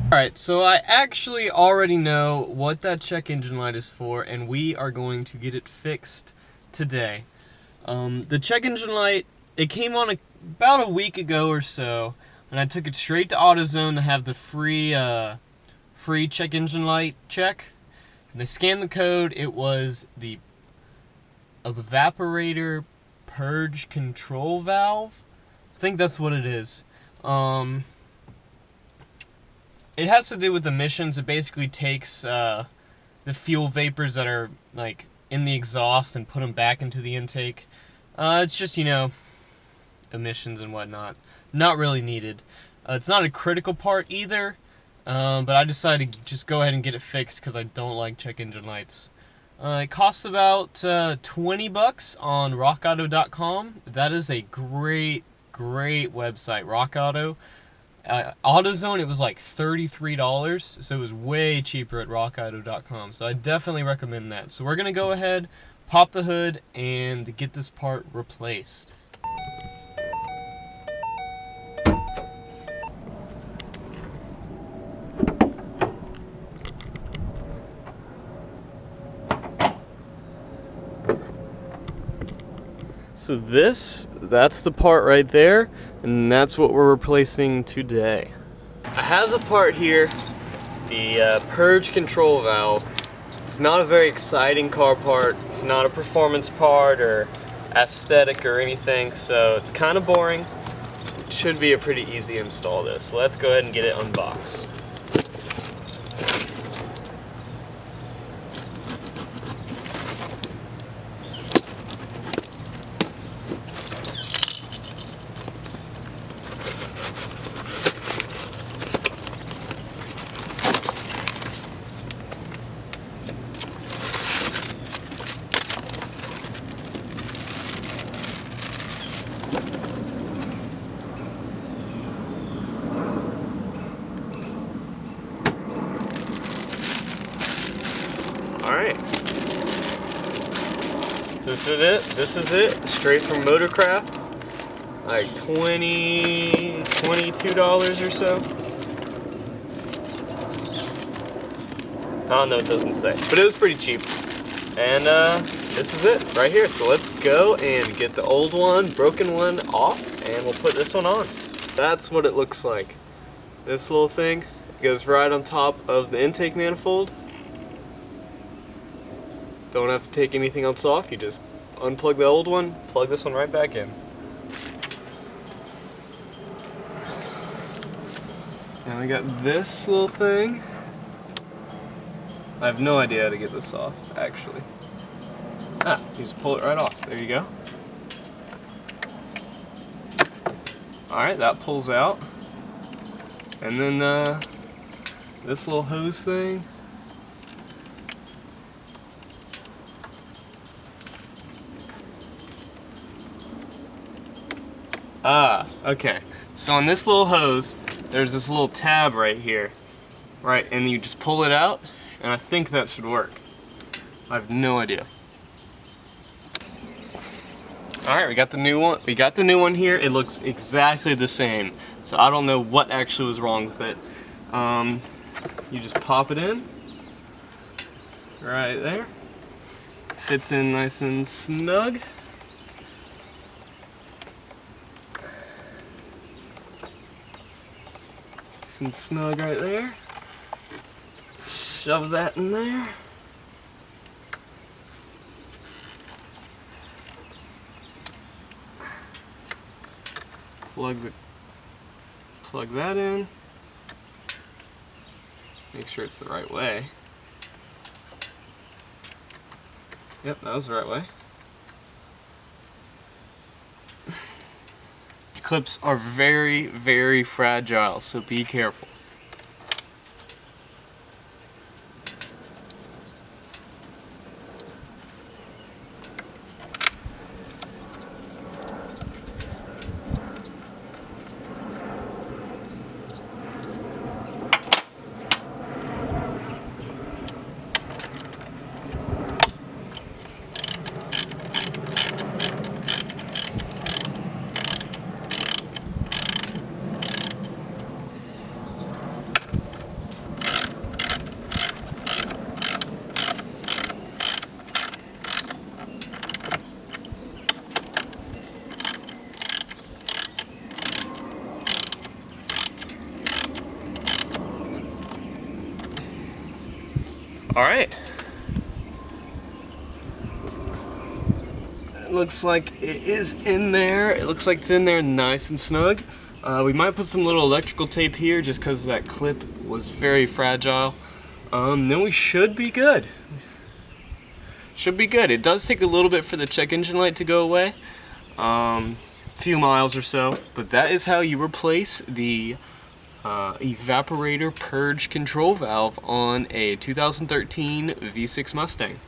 Alright, so I actually already know what that check engine light is for, and we are going to get it fixed today. The check engine light, it came on about a week ago or so, and I took it straight to Autozone to have the free check engine light check. And they scanned the code. It was the Evaporator Purge Control Valve. I think that's what it is. It has to do with emissions. It basically takes the fuel vapors that are like in the exhaust and put them back into the intake. It's just, you know, emissions and whatnot. Not really needed. It's not a critical part either, but I decided to just go ahead and get it fixed because I don't like check engine lights. It costs about 20 bucks on rockauto.com. That is a great website, RockAuto. AutoZone, it was like $33, so it was way cheaper at rockauto.com, so I definitely recommend that. So we're going to go ahead, pop the hood, and get this part replaced. So that's the part right there, and that's what we're replacing today. I have the part here, the Purge Control Valve. It's not a very exciting car part. It's not a performance part or aesthetic or anything, so it's kind of boring. It should be a pretty easy install this. So let's go ahead and get it unboxed. Alright, so this is it, straight from Motorcraft, like $22 or so. I don't know, it doesn't say, but it was pretty cheap. And this is it right here, so let's go and get the old one, broken one off, and we'll put this one on. That's what it looks like. This little thing goes right on top of the intake manifold. Don't have to take anything else off, you just unplug the old one, plug this one right back in. And we got this little thing. I have no idea how to get this off, actually. Ah, you just pull it right off, there you go. Alright, that pulls out. And then this little hose thing. Ah, okay. So on this little hose, there's this little tab right here. Right, and you just pull it out, and I think that should work. I have no idea. Alright, we got the new one. We got the new one here. It looks exactly the same. So I don't know what actually was wrong with it. You just pop it in. Right there. Fits in nice and snug. Nice and snug right there. Shove that in there. Plug that in. Make sure it's the right way. Yep, that was the right way. These clips are very, very fragile, so be careful. Alright. It looks like it is in there. It looks like it's in there nice and snug. We might put some little electrical tape here just because that clip was very fragile. Then we should be good. Should be good. It does take a little bit for the check engine light to go away. Few miles or so. But that is how you replace the evaporator purge control valve on a 2013 V6 Mustang.